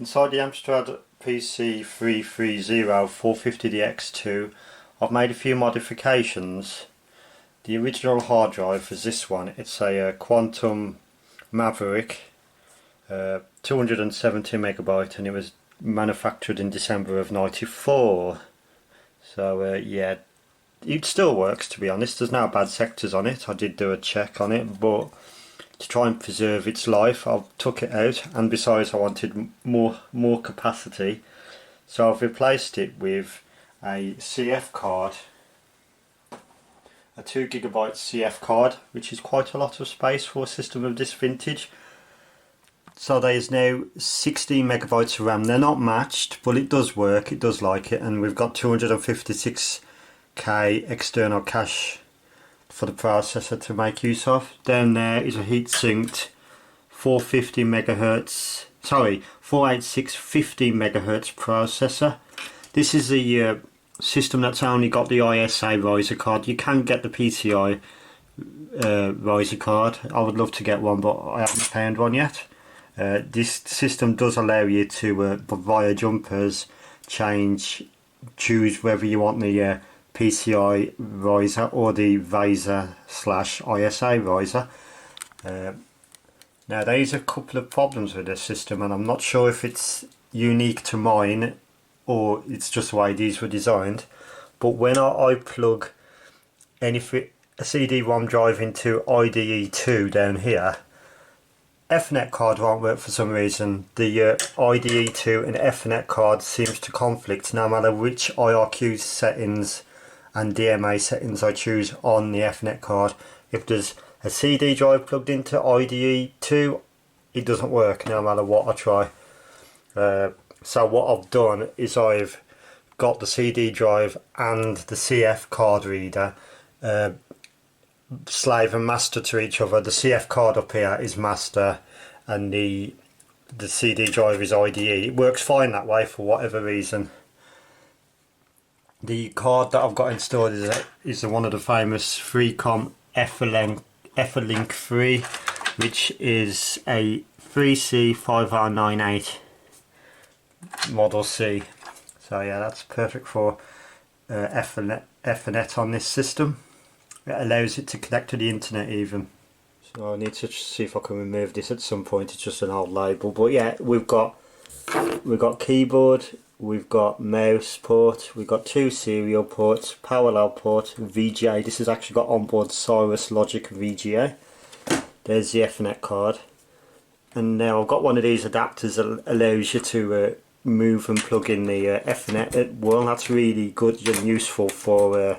Inside the Amstrad PC330 450DX2 I've made a few modifications. The original hard drive is this one. It's a Quantum Maverick 270 megabyte, and it was manufactured in December of '94. So yeah, it still works, to be honest. There's no bad sectors on it. I did do a check on it, but to try and preserve its life I took it out, and besides I wanted more capacity, so I've replaced it with a CF card, a 2GB CF card, which is quite a lot of space for a system of this vintage. So there is now 16 megabytes of RAM. They're not matched, but it does work, it does like it, and we've got 256k external cache for the processor to make use of. Down there is a heat-sinked 486 50 megahertz processor. This is the system that's only got the ISA riser card. You can get the PCI riser card. I would love to get one, but I haven't found one yet. This system does allow you to, via jumpers, choose whether you want the PCI riser or the VESA/ISA riser. Now there is a couple of problems with this system, and I'm not sure if it's unique to mine or it's just the way these were designed, but when I plug a CD-ROM drive into IDE2 down here, Ethernet card won't work for some reason. The IDE2 and Ethernet card seems to conflict no matter which IRQ settings and DMA settings I choose on the Ethernet card. If there's a CD drive plugged into IDE2, it doesn't work no matter what I try. So what I've done is I've got the CD drive and the CF card reader slave and master to each other. The CF card up here is master and the CD drive is IDE. It works fine that way for whatever reason. The card that I've got installed is one of the famous Freecom Etherlink 3, which is a 3C5098 Model C. So yeah, that's perfect for Ethernet on this system. It allows it to connect to the internet even. So I need to see if I can remove this at some point. It's just an old label, but yeah, we've got keyboard, we've got mouse port, we've got two serial ports, parallel port, VGA. This has actually got onboard Cyrus Logic VGA. There's the Ethernet card, and now I've got one of these adapters that allows you to move and plug in the Ethernet. Well, that's really good and useful for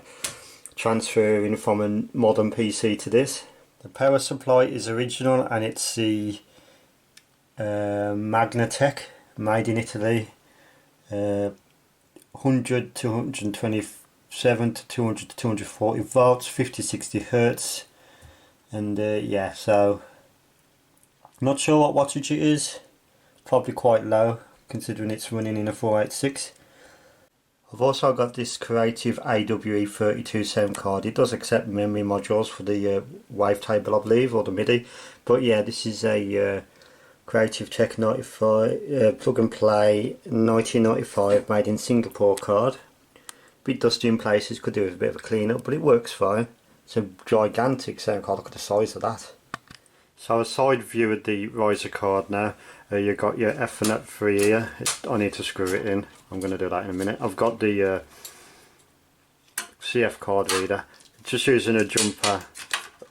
transferring from a modern PC to this. The power supply is original, and it's the Magnatech, made in Italy. 100 to 127 to 200 to 240 volts, 50-60 hertz, and yeah, so not sure what wattage it is. Probably quite low considering it's running in a 486. I've also got this Creative AWE32 sound card. It does accept memory modules for the wavetable, I believe, or the MIDI, but yeah, this is a Creative Tech 95 plug and play 1995 made in Singapore card. A bit dusty in places, could do with a bit of a clean up, but it works fine. It's a gigantic sound card. Look at the size of that. So a side view of the riser card now. You've got your Ethernet 3 here. I need to screw it in. I'm going to do that in a minute. I've got the CF card reader. Just using a jumper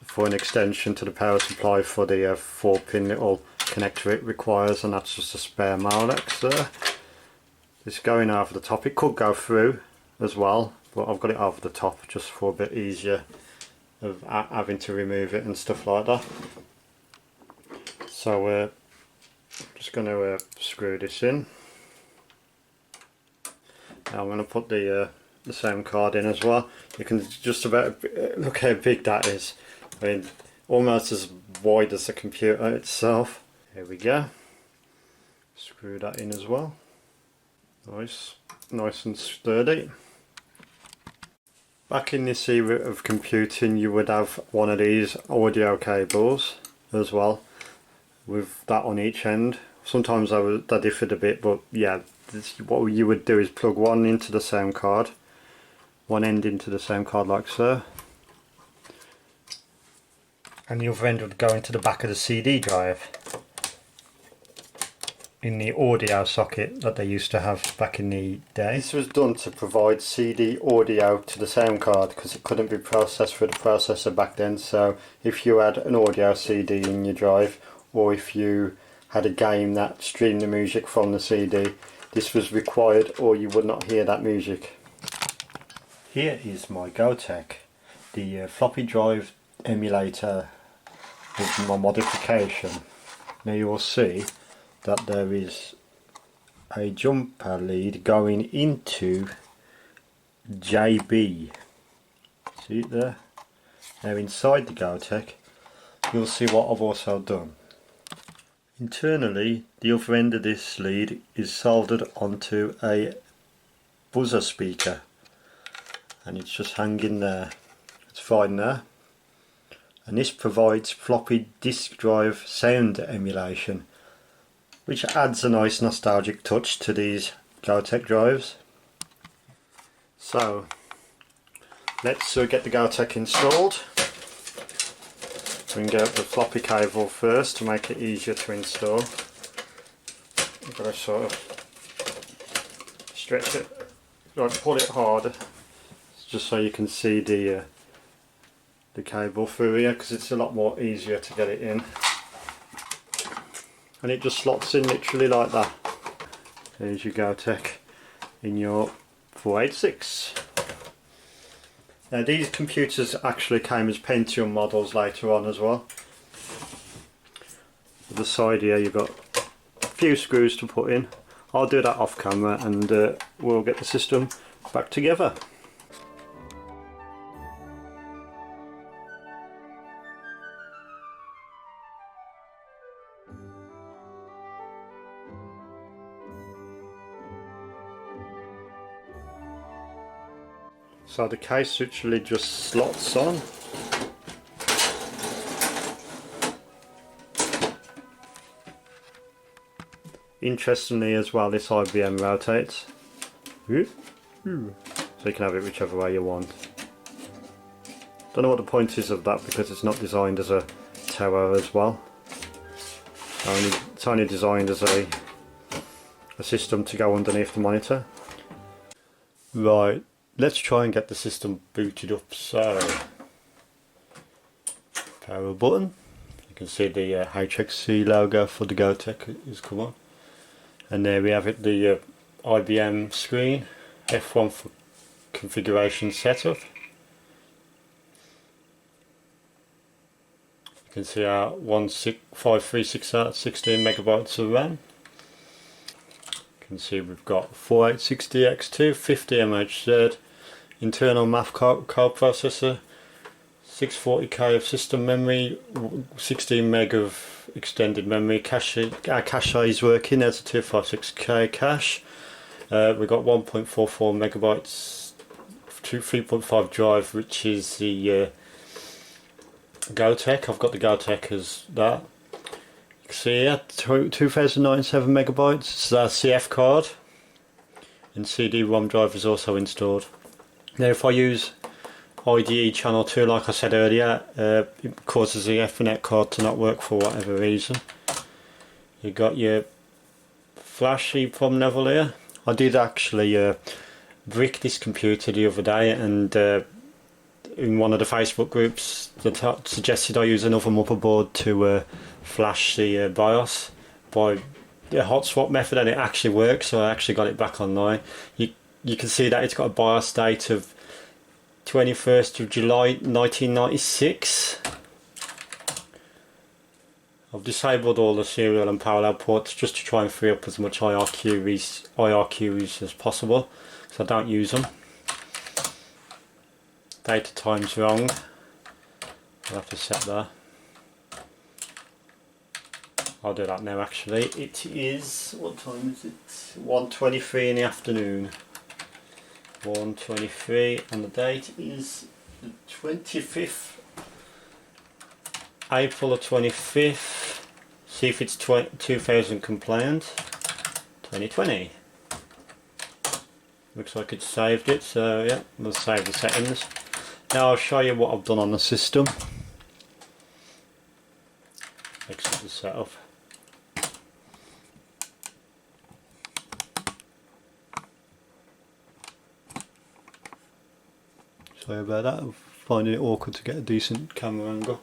for an extension to the power supply for the 4-pin little connector it requires, and that's just a spare Molex there. It's going over the top. It could go through as well, but I've got it over the top just for a bit easier of having to remove it and stuff like that. So just going to screw this in. Now I'm going to put the same card in as well. You can just about look how big that is. I mean, almost as wide as the computer itself. Here we go. Screw that in as well. Nice and sturdy. Back in this era of computing, you would have one of these audio cables as well, with that on each end Sometimes they differed a bit, but yeah, what you would do is plug one into the sound card, one end into the sound card like so, and the other end would go into the back of the CD drive in the audio socket that they used to have back in the day. This was done to provide CD audio to the sound card because it couldn't be processed through the processor back then. So if you had an audio CD in your drive, or if you had a game that streamed the music from the CD, this was required or you would not hear that music. Here is my Gotek, the floppy drive emulator with my modification. Now you will see that there is a jumper lead going into JB. See it there? Now inside the Gotek you'll see what I've also done. Internally, the other end of this lead is soldered onto a buzzer speaker and it's just hanging there. It's fine there. And this provides floppy disk drive sound emulation, which adds a nice nostalgic touch to these Gotek drives. So let's get the Gotek installed. We can get the floppy cable first to make it easier to install. You've got to sort of stretch it, like pull it hard, just so you can see the cable through here, because it's a lot more easier to get it in. And it just slots in literally like that. There's your Gotek in your 486. Now these computers actually came as Pentium models later on as well. At the side here you've got a few screws to put in. I'll do that off camera and we'll get the system back together. So the case literally just slots on. Interestingly as well, this IBM rotates. So you can have it whichever way you want. Don't know what the point is of that because it's not designed as a tower as well. It's only designed as a system to go underneath the monitor. Right. Let's try and get the system booted up. So, power button. You can see the HXC logo for the Gotek is come on. And there we have it, the IBM screen. F1 for configuration setup. You can see our 536 out 16 megabytes of RAM. You can see we've got 4860X2, 50 MHz, internal math card processor, 640k of system memory, 16 meg of extended memory. Our cache is working. There's a 256k cache. We've got 1.44 megabytes to 3.5 drive, which is the Gotek. I've got the Gotek as that. You can see here 2097 megabytes. It's our CF card, and CD-ROM drive is also installed. Now if I use IDE channel 2 like I said earlier, it causes the Ethernet card to not work for whatever reason. You've got your flash EEPROM level here. I did actually brick this computer the other day, and in one of the Facebook groups that suggested I use another motherboard to flash the BIOS by the hot swap method, and it actually works, so I actually got it back online. You can see that it's got a BIOS date of 21st of July 1996. I've disabled all the serial and parallel ports just to try and free up as much IRQs as possible, so I don't use them. Data time's wrong. I'll have to set that. I'll do that now actually. It is, what time is it? 1:23 in the afternoon. 1:23, and the date is the 25th April the 25th. see if it's 2000 compliant. 2020. Looks like it's saved it, so yeah, we'll save the settings. Now I'll show you what I've done on the system. Exit the setup. Sorry about that, I'm finding it awkward to get a decent camera angle.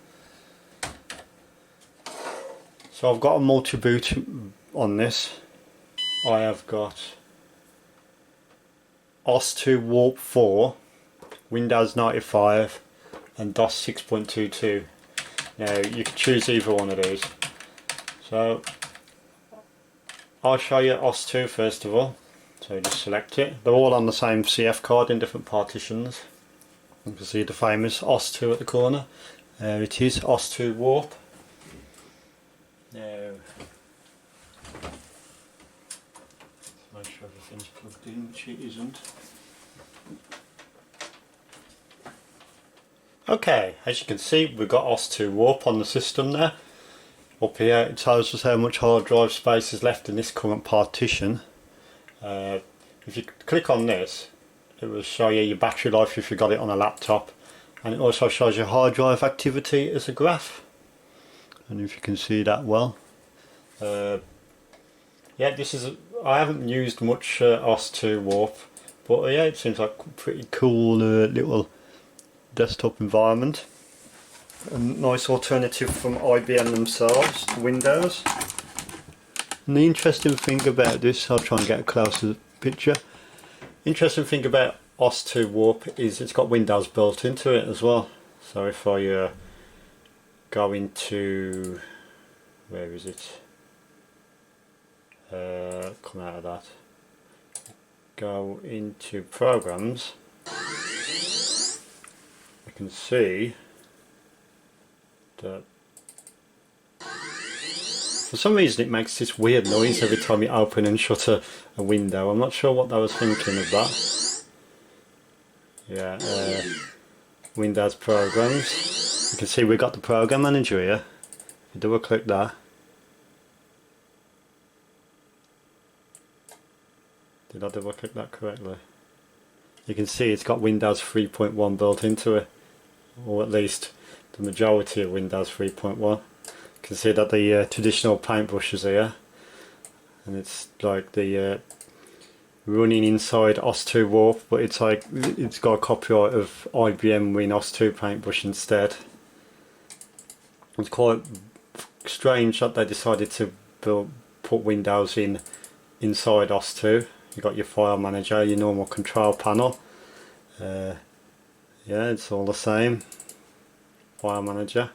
So I've got a multi-boot on this. I have got OS2 Warp 4, Windows 95 and DOS 6.22. Now you can choose either one of these. So I'll show you OS2 first of all. So just select it. They're all on the same CF card in different partitions. You can see the famous OS2 at the corner. There it is, OS2 Warp. Now, make sure everything's plugged in, which it isn't. Okay, as you can see, we've got OS2 Warp on the system there. Up here it tells us how much hard drive space is left in this current partition. If you click on this, it will show you your battery life if you got it on a laptop, and it also shows you hard drive activity as a graph. And if you can see that well, yeah, this is I haven't used much OS2 Warp, but yeah, it seems like a pretty cool little desktop environment. A nice alternative from IBM themselves to Windows. And the interesting thing about this, I'll try and get a closer picture. Interesting thing about OS2 Warp is it's got Windows built into it as well. So if I go into, where is it? Come out of that. Go into programs. I can see that for some reason it makes this weird noise every time you open and shut a window. I'm not sure what I was thinking of that. Yeah, Windows programs. You can see we've got the program manager here. If you double click that. Did I double click that correctly? You can see it's got Windows 3.1 built into it, or at least the majority of Windows 3.1. You can see that the traditional paintbrush is here, and it's like the running inside OS2 Warp, but it's like it's got a copyright of IBM Win OS2 paintbrush instead. It's quite strange that they decided to put Windows inside OS2. You've got your file manager, your normal control panel. Yeah, it's all the same. File manager.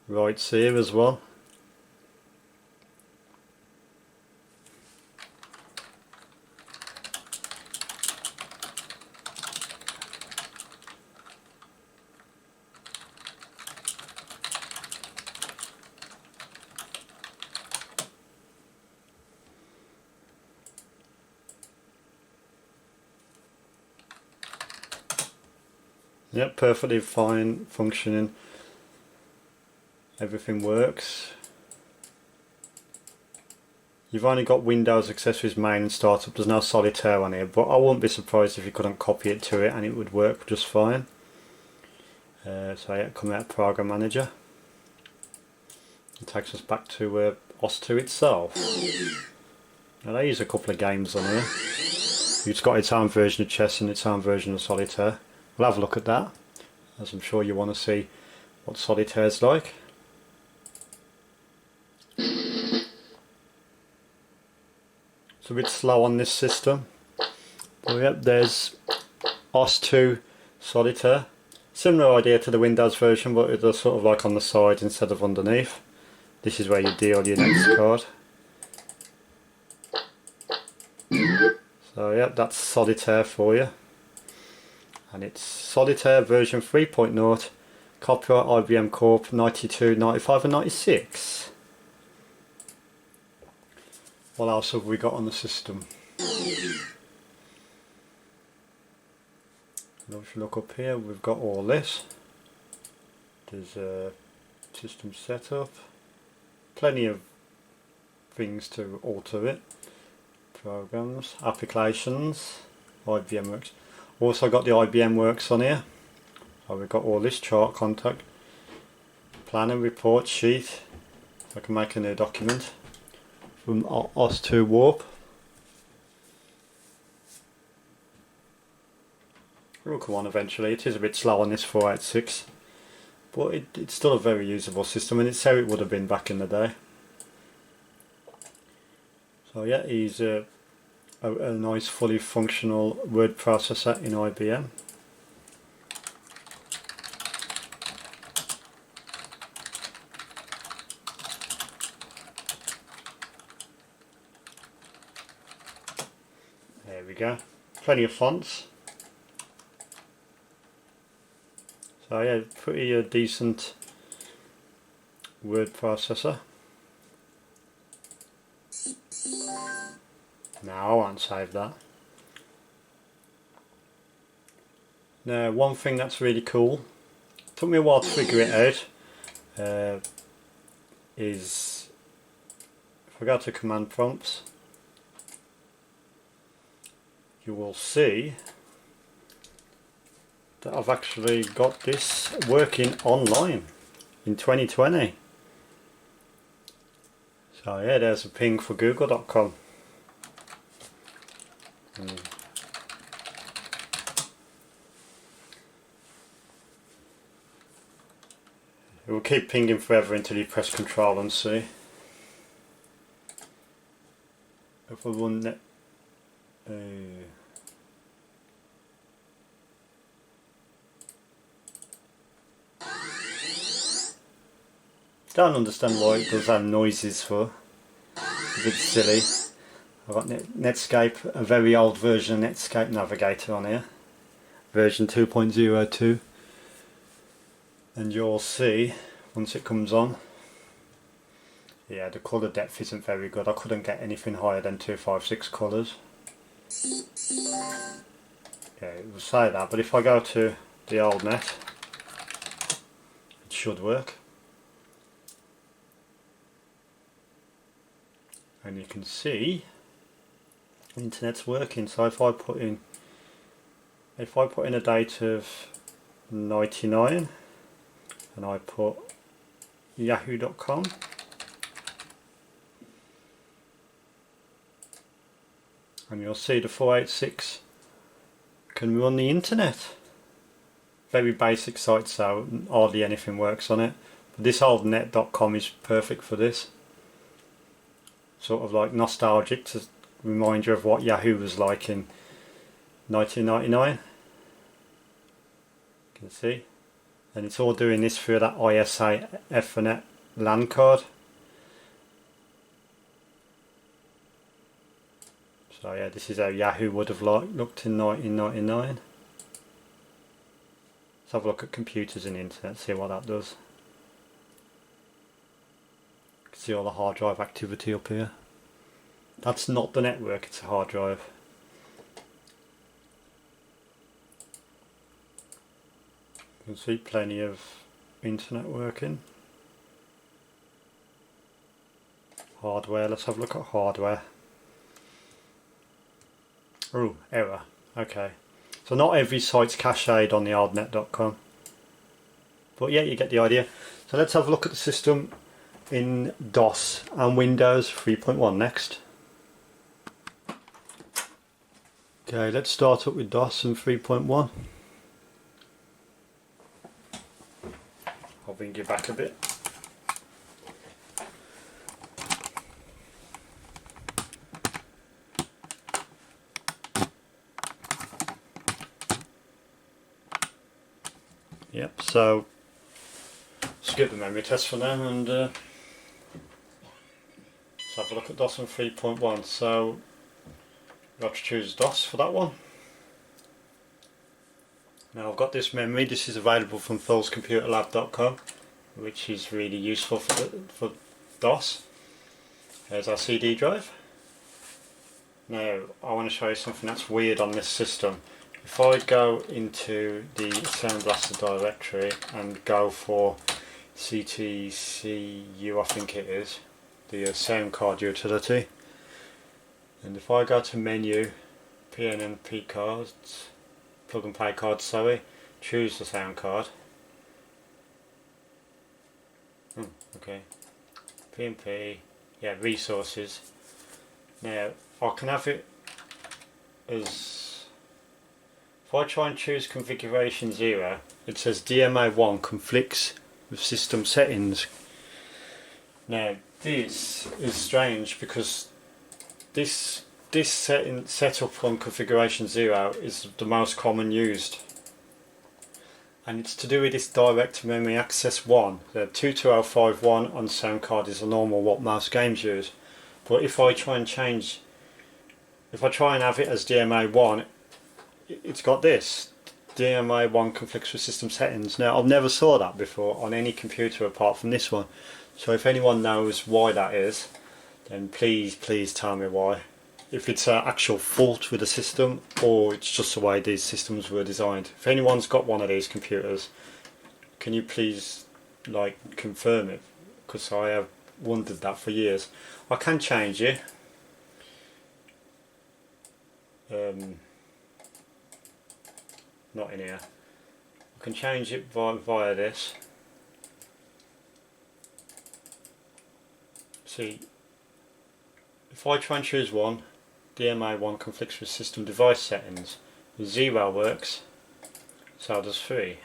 Writes here as well. Yep, perfectly fine, functioning. Everything works. You've only got Windows Accessories Main and Startup. There's no Solitaire on here, but I wouldn't be surprised if you couldn't copy it to it and it would work just fine. So yeah, come out of Program Manager. It takes us back to OS2 itself. Now they use a couple of games on here. It's got its own version of chess and its own version of Solitaire. We'll have a look at that, as I'm sure you want to see what Solitaire's like. It's a bit slow on this system. But yep, there's OS2 Solitaire. Similar idea to the Windows version, but it's sort of like on the side instead of underneath. This is where you deal your next card. So yep, that's Solitaire for you. And it's Solitaire version 3.0, copyright IBM Corp 92, 95 and 96. What else have we got on the system? If you look up here, we've got all this. There's a system setup, plenty of things to alter it. Programs, applications, IBM Works. Also got the IBM Works on here. So we've got all this chart, contact, planner, report, sheet. I can make a new document from OS to Warp. It will come on eventually. It is a bit slow on this 486, but it's still a very usable system, and it's how it would have been back in the day. So yeah, he's a nice fully functional word processor in IBM. There we go, plenty of fonts. So yeah, pretty decent word processor. No, I won't save that. Now, one thing that's really cool, took me a while to figure it out, is if I go to command prompts, you will see that I've actually got this working online in 2020. So yeah, there's a ping for google.com. It will keep pinging forever until you press Control and C. If I run that, don't understand why it does have noises for. A bit silly. I've got Netscape, a very old version of Netscape Navigator on here, version 2.02, and you'll see once it comes on, yeah, the colour depth isn't very good. I couldn't get anything higher than 256 colours. Yeah, it will say that, but if I go to the old net, it should work. And you can see the internet's working. So if I put in a date of 99 and I put yahoo.com, and you'll see the 486 can run the internet. Very basic site, so hardly anything works on it. But this old net.com is perfect for this. Sort of like nostalgic to remind you of what Yahoo was like in 1999. You can see, and it's all doing this through that ISA Ethernet LAN card. So yeah, this is how Yahoo would have looked in 1999. Let's have a look at computers and the internet, see what that does. You can see all the hard drive activity up here. That's not the network, it's a hard drive. You can see plenty of internet working. Hardware, let's have a look at hardware. Oh, error. Okay. So not every site's cached on the oldnet.com. But yeah, you get the idea. So let's have a look at the system in DOS and Windows 3.1 next. Okay, let's start up with DOS and 3.1. I'll bring you back a bit. Yep, so skip the memory test for now and let's have a look at DOS and 3.1. So you have to choose DOS for that one. Now I've got this memory. This is available from philscomputerlab.com, which is really useful for DOS. There's our CD drive. Now I want to show you something that's weird on this system. If I go into the Sound Blaster directory and go for CTCU, I think it is, the sound card utility. And if I go to menu, PNP cards, plug and play cards, sorry, choose the sound card. Okay, PNP, yeah, resources. Now I can have it as, if I try and choose configuration 0, it says DMA1 conflicts with system settings. Now this is strange because this setup on configuration 0 is the most common used, and it's to do with this direct memory access 1. The 22051 on the sound card is a normal what most games use, but if I try and have it as DMA1, it's got this DMA1 conflicts with system settings. Now I've never saw that before on any computer apart from this one, so if anyone knows why that is, then please tell me why. If it's an actual fault with the system or it's just the way these systems were designed. If anyone's got one of these computers, can you please confirm it, because I have wondered that for years. I can change it. Not in here. I can change it via this. See, if I try and choose one, DMA1 conflicts with system device settings. 0 works, so does 3.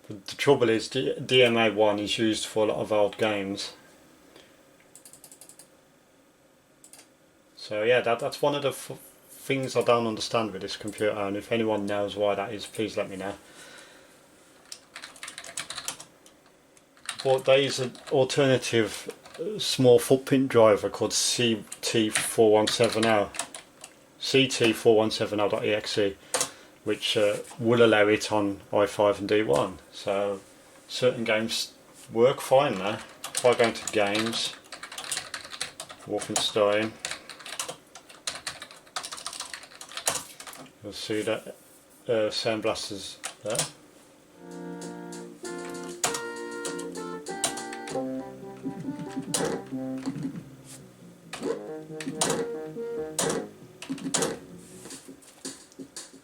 But the trouble is, DMA1 is used for a lot of old games. So yeah, that's one of the things I don't understand with this computer, and if anyone knows why that is, please let me know. But there is an alternative small footprint driver called CT4170, CT4170.exe, which will allow it on i5 and D1. So certain games work fine there. If I go into games, Wolfenstein, you'll see that Sound Blaster's there.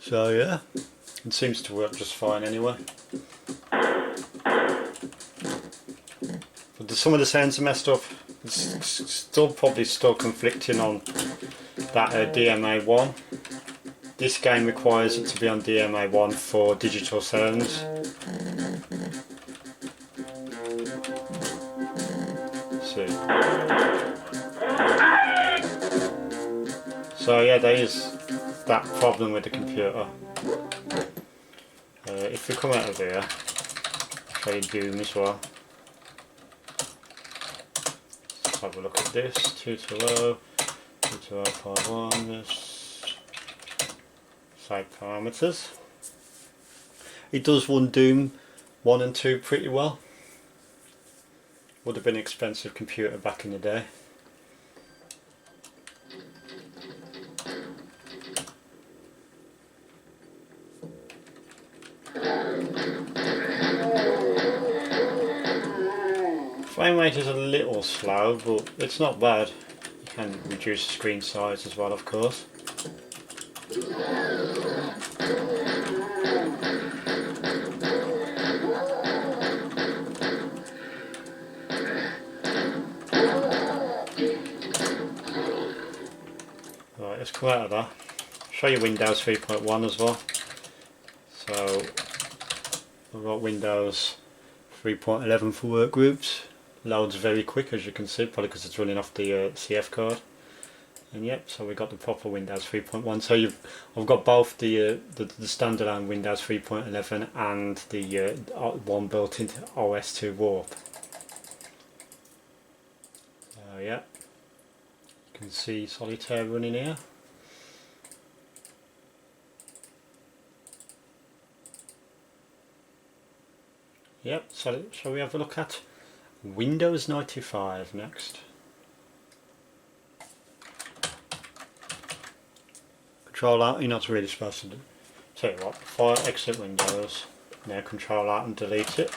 So yeah, it seems to work just fine anyway. But some of the sounds are messed up. It's probably still conflicting on that DMA1. This game requires it to be on DMA1 for digital sounds. See. So yeah, there is that problem with the computer. If we come out of here, I'll show you Doom as well. Let's have a look at this. 220, 22051, this site parameters. It does run Doom 1 and 2 pretty well. Would have been an expensive computer back in the day. Frame rate is a little slow, but it's not bad. You can reduce the screen size as well, of course. Right, let's come out of that. Show you Windows 3.1 as well. So we've got Windows 3.11 for workgroups. Loads very quick, as you can see, probably because it's running off the CF card. And yep, so we got the proper Windows 3.1. So I've got both the standalone Windows 3.11 and the one built into OS2 Warp. So yeah, you can see Solitaire running here. Yep, so shall we have a look at Windows 95 next? Control Alt, you're not really supposed to do. Tell you what, if I exit Windows, now Control Alt and delete it.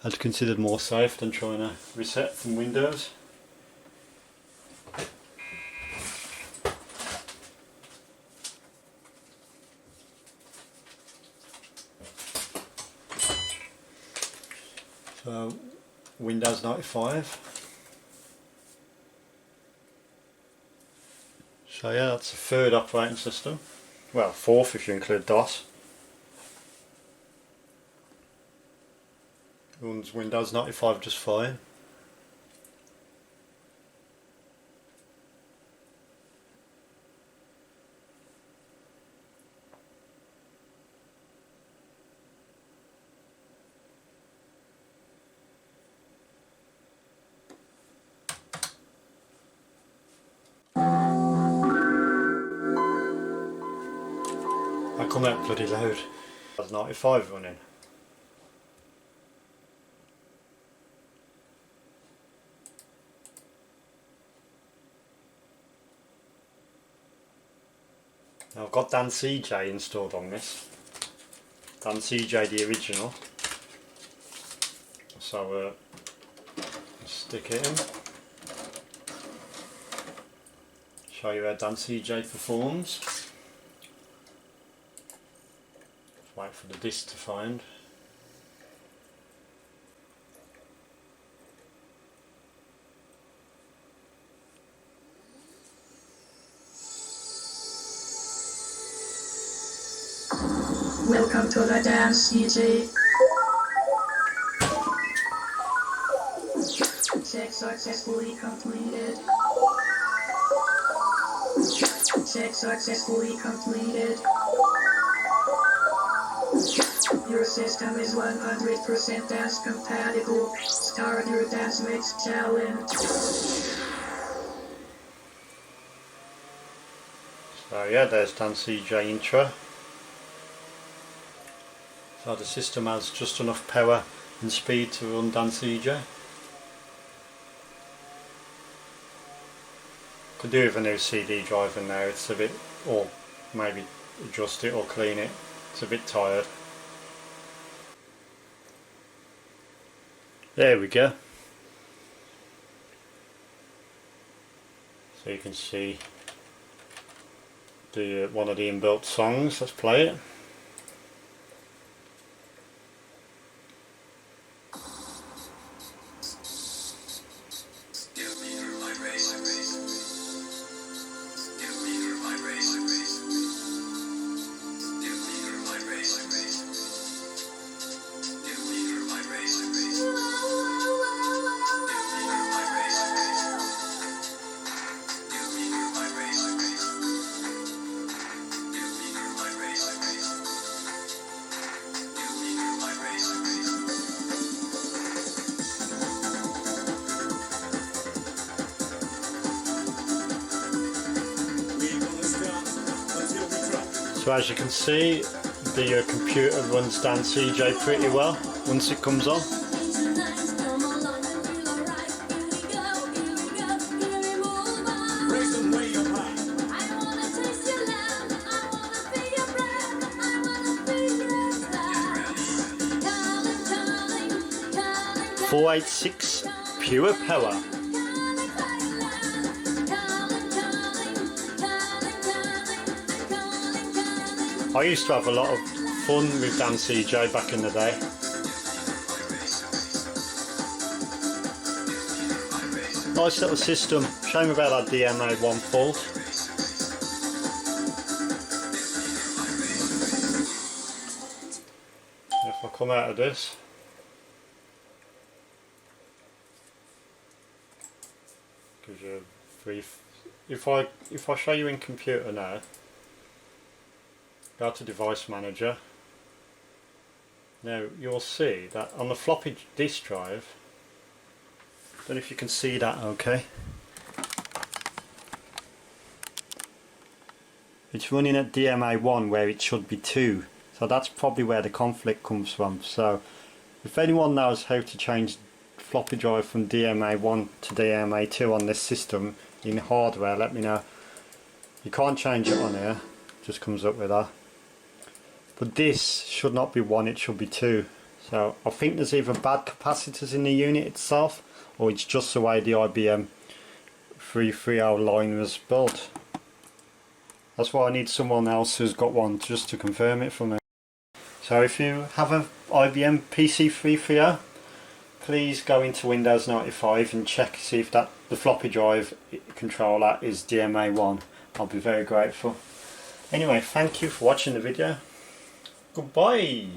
I'd considered more safe than trying to reset from Windows. So Windows 95. So yeah, that's the third operating system. Well, fourth if you include DOS. Runs Windows 95 just fine. I come out bloody loud. That's 95 running. Now I've got Dan CJ installed on this. Dan CJ the original. So stick it in. Show you how Dan CJ performs. Wait for the disk to find. Welcome to the dance, Ejay. Check successfully completed. Check successfully completed. Your system is 100% dance compatible. Start your dance mix challenge. So yeah, there's Dan CJ intro. So the system has just enough power and speed to run Dan CJ. Could do with a new CD drive in there. It's a bit, or maybe adjust it or clean it. It's a bit tired. There we go. So you can see the one of the inbuilt songs. Let's play it. So as you can see, the computer runs Dan CJ pretty well once it comes on. .486 pure power. I used to have a lot of fun with Dan CJ back in the day. Nice little system. Shame about that DMA1 fault. If I come out of this, gives you a brief. If I show you in computer now. Go to device manager. Now you'll see that on the floppy disk drive, I don't know if you can see that okay. It's running at DMA1 where it should be 2. So that's probably where the conflict comes from. So if anyone knows how to change floppy drive from DMA1 to DMA2 on this system in hardware, let me know. You can't change it on here, just comes up with that. But this should not be 1, it should be 2. So I think there's either bad capacitors in the unit itself, or it's just the way the IBM 330 line was built. That's why I need someone else who's got one just to confirm it for me. So if you have an IBM PC330, please go into Windows 95 and check see if the floppy drive controller is DMA1. I'll be very grateful. Anyway, thank you for watching the video. Goodbye.